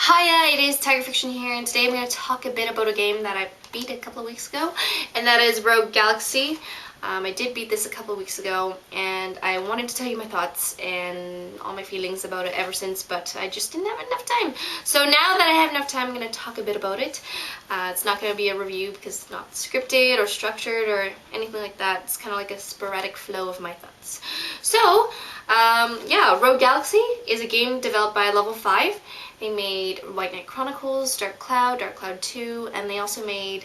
Hiya, it is Tiger Fiction here, and today I'm going to talk a bit about a game that I beat a couple of weeks ago, and that is Rogue Galaxy. I did beat this a couple of weeks ago, and I wanted to tell you my thoughts and all my feelings about it ever since, but I just didn't have enough time. So now that I have enough time, I'm going to talk a bit about it. It's not going to be a review because it's not scripted or structured or anything like that. It's kind of like a sporadic flow of my thoughts. So, yeah, Rogue Galaxy is a game developed by Level 5. They made White Knight Chronicles, Dark Cloud 2, and they also made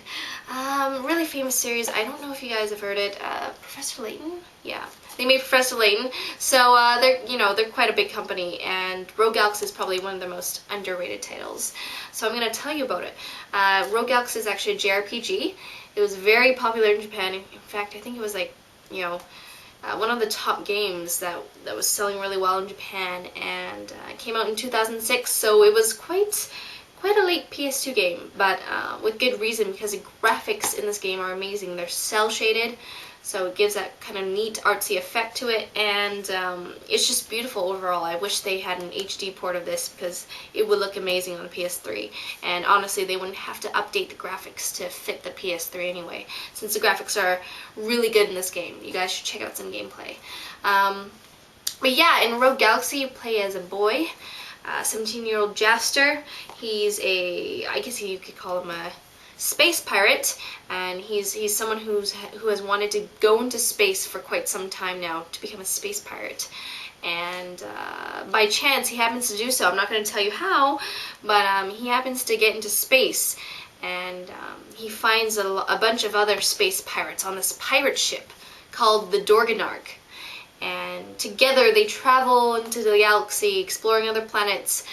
really famous series. I don't know if you guys have heard it. Professor Layton? Yeah. They made Professor Layton. So they're quite a big company, and Rogue Galaxy is probably one of their most underrated titles. So I'm going to tell you about it. Rogue Galaxy is actually a JRPG. It was very popular in Japan. In fact, I think it was one of the top games that was selling really well in Japan, and it came out in 2006, so it was quite a late PS2 game, but with good reason, because the graphics in this game are amazing. They're cel shaded, so it gives that kind of neat artsy effect to it, and it's just beautiful overall. I wish they had an HD port of this because it would look amazing on the PS3, and honestly they wouldn't have to update the graphics to fit the PS3 anyway, since the graphics are really good in this game. You guys should check out some gameplay. But yeah, in Rogue Galaxy you play as a boy, 17-year-old Jaster. He's I guess you could call him a space pirate, and he's someone who has wanted to go into space for quite some time now to become a space pirate, and by chance he happens to do so. I'm not going to tell you how, but he happens to get into space, and he finds a bunch of other space pirates on this pirate ship called the Dorganark, and together they travel into the galaxy, exploring other planets,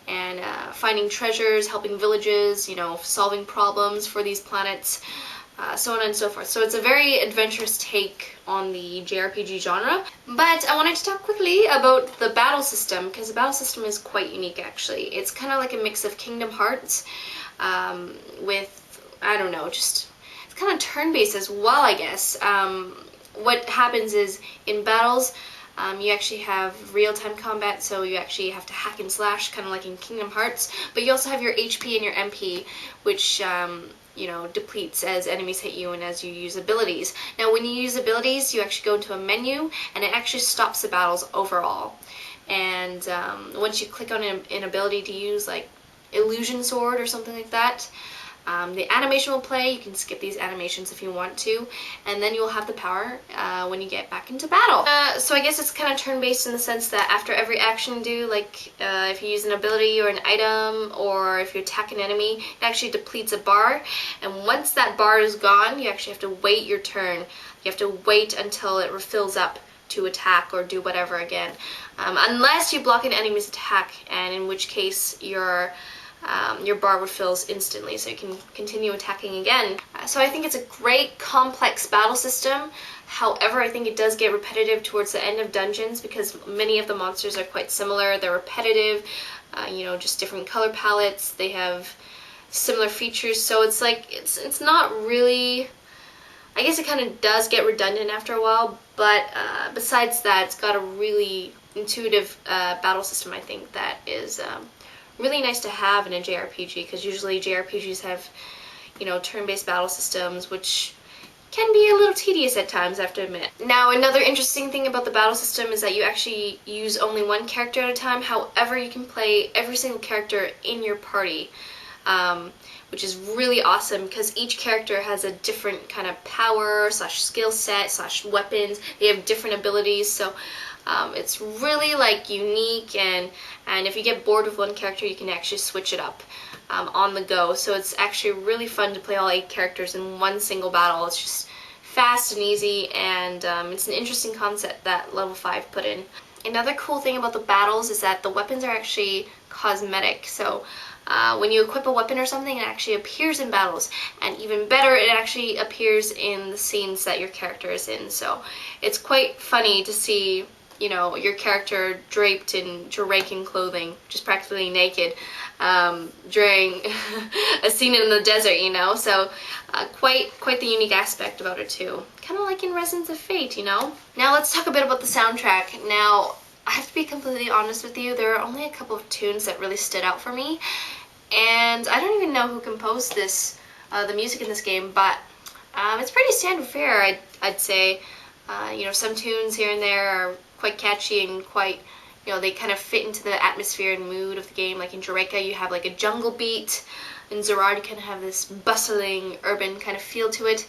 and finding treasures, helping villages, solving problems for these planets, so on and so forth. So it's a very adventurous take on the JRPG genre. But I wanted to talk quickly about the battle system, because the battle system is quite unique actually. It's kind of like a mix of Kingdom Hearts with, I don't know, just, it's kind of turn-based as well, I guess. What happens is, in battles, you actually have real-time combat, so you actually have to hack and slash, kind of like in Kingdom Hearts, but you also have your HP and your MP, which, depletes as enemies hit you and as you use abilities. Now, when you use abilities, you actually go into a menu, and it actually stops the battles overall. And once you click on an ability to use, like Illusion Sword or something like that, the animation will play. You can skip these animations if you want to, and then you'll have the power when you get back into battle. So I guess it's kind of turn-based in the sense that after every action you do, like if you use an ability or an item, or if you attack an enemy, it actually depletes a bar, and once that bar is gone, you actually have to wait your turn. You have to wait until it refills up to attack or do whatever again, unless you block an enemy's attack, and in which case your bar refills instantly, so you can continue attacking again. So I think it's a great complex battle system. However, I think it does get repetitive towards the end of dungeons, because many of the monsters are quite similar. They're repetitive, just different color palettes. They have similar features, so it's like, it's not really, I guess it kind of does get redundant after a while, but besides that, it's got a really intuitive battle system, I think, that is really nice to have in a JRPG, because usually JRPGs have, turn-based battle systems, which can be a little tedious at times, I have to admit. Now, another interesting thing about the battle system is that you actually use only one character at a time. However, you can play every single character in your party, which is really awesome, because each character has a different kind of power / skill set / weapons. They have different abilities, so it's really unique, and if you get bored with one character, you can actually switch it up on the go. So it's actually really fun to play all 8 characters in one single battle. It's just fast and easy, and it's an interesting concept that Level 5 put in. Another cool thing about the battles is that the weapons are actually cosmetic. So when you equip a weapon or something, it actually appears in battles, and even better, it actually appears in the scenes that your character is in. So it's quite funny to see your character draped in Juraican clothing, just practically naked, during a scene in the desert, so quite the unique aspect about it too. Kind of like in Resonance of Fate, Now let's talk a bit about the soundtrack. Now, I have to be completely honest with you, there are only a couple of tunes that really stood out for me, and I don't even know who composed this, the music in this game, but it's pretty standard fare, I'd say. You know, some tunes here and there are quite catchy and quite, you know, they kind of fit into the atmosphere and mood of the game. Like in Eureka, you have like a jungle beat. In Zerard, you kind of have this bustling, urban kind of feel to it.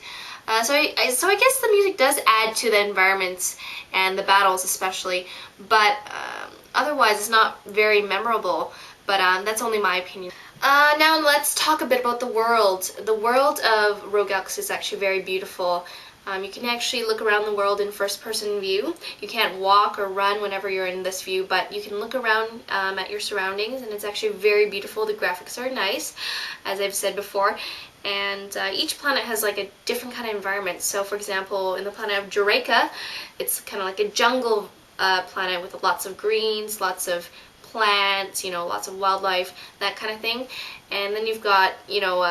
So I guess the music does add to the environments and the battles especially, but otherwise it's not very memorable, but that's only my opinion. Now let's talk a bit about the world. The world of Rogue Galaxy is actually very beautiful. You can actually look around the world in first-person view. You can't walk or run whenever you're in this view, but you can look around at your surroundings, and it's actually very beautiful. The graphics are nice, as I've said before, and each planet has like a different kind of environment. So, for example, in the planet of Eureka, it's kind of like a jungle planet with lots of greens, lots of plants, you know, lots of wildlife, that kind of thing. And then you've got, you know,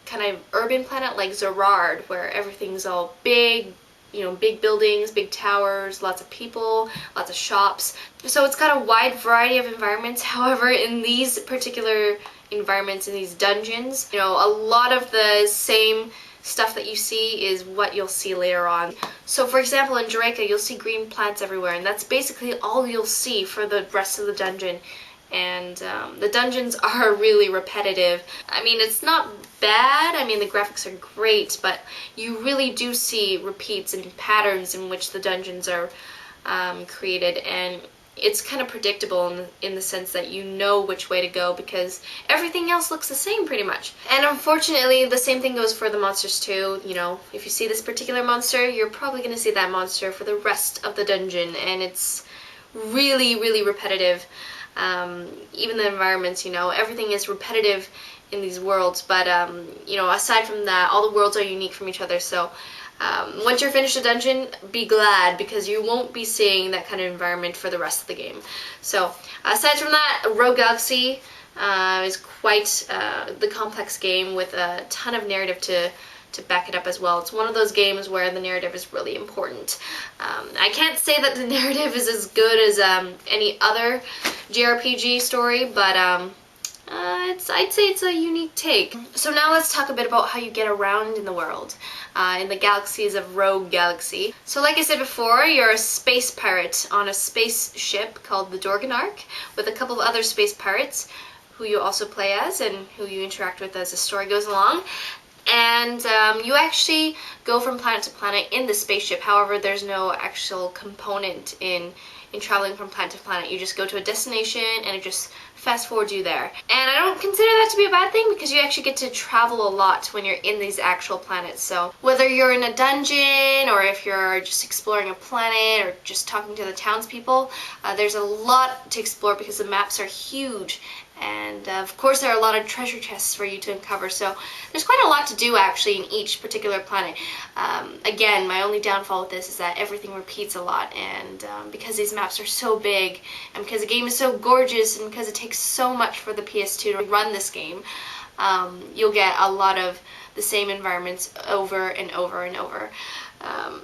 kind of urban planet like Zerard, where everything's all big, you know, big buildings, big towers, lots of people, lots of shops. So it's got a wide variety of environments. However, in these particular environments, in these dungeons, you know, a lot of the same stuff that you see is what you'll see later on. So for example, in Eureka, you'll see green plants everywhere, and that's basically all you'll see for the rest of the dungeon. And the dungeons are really repetitive. I mean, it's not bad, I mean the graphics are great, but you really do see repeats and patterns in which the dungeons are created, and it's kind of predictable in the sense that you know which way to go because everything else looks the same pretty much. And unfortunately, the same thing goes for the monsters too. You know, if you see this particular monster, you're probably going to see that monster for the rest of the dungeon, and it's really, really repetitive. Even the environments, you know, everything is repetitive in these worlds, but you know, aside from that, all the worlds are unique from each other. So once you're finished a dungeon, be glad, because you won't be seeing that kind of environment for the rest of the game. So aside from that, Rogue Galaxy is quite the complex game with a ton of narrative to back it up as well. It's one of those games where the narrative is really important. I can't say that the narrative is as good as any other JRPG story, but I'd say it's a unique take. So now let's talk a bit about how you get around in the world, in the galaxies of Rogue Galaxy. So like I said before, you're a space pirate on a spaceship called the Dorgan Ark with a couple of other space pirates who you also play as and who you interact with as the story goes along. And you actually go from planet to planet in the spaceship. However, there's no actual component in traveling from planet to planet. You just go to a destination and it just fast forwards you there. And I don't consider that to be a bad thing because you actually get to travel a lot when you're in these actual planets. So whether you're in a dungeon or if you're just exploring a planet or just talking to the townspeople, there's a lot to explore because the maps are huge. And of course there are a lot of treasure chests for you to uncover, so there's quite a lot to do actually in each particular planet. Again, my only downfall with this is that everything repeats a lot, and because these maps are so big, and because the game is so gorgeous, and because it takes so much for the PS2 to run this game, you'll get a lot of the same environments over and over and over.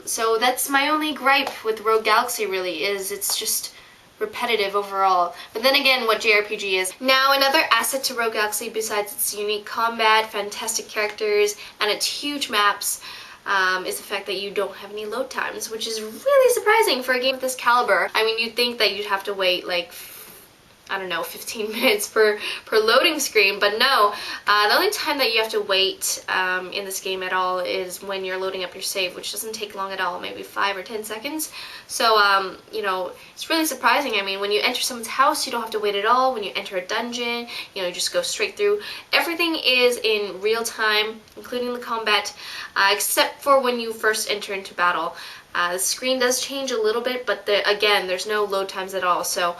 So that's my only gripe with Rogue Galaxy really, is it's just repetitive overall. But then again, what JRPG is. Now, another asset to Rogue Galaxy besides its unique combat, fantastic characters, and its huge maps is the fact that you don't have any load times, which is really surprising for a game of this caliber. I mean, you'd think that you'd have to wait like, I don't know, 15 minutes per loading screen, but no. The only time that you have to wait in this game at all is when you're loading up your save, which doesn't take long at all, maybe 5 or 10 seconds. So, you know, it's really surprising. I mean, when you enter someone's house, you don't have to wait at all. When you enter a dungeon, you know, you just go straight through. Everything is in real time, including the combat, except for when you first enter into battle. The screen does change a little bit, but again, there's no load times at all. So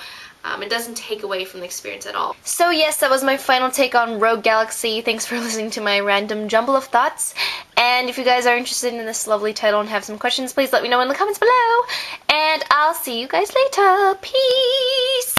it doesn't take away from the experience at all. So yes, that was my final take on Rogue Galaxy. Thanks for listening to my random jumble of thoughts. And if you guys are interested in this lovely title and have some questions, please let me know in the comments below. And I'll see you guys later. Peace!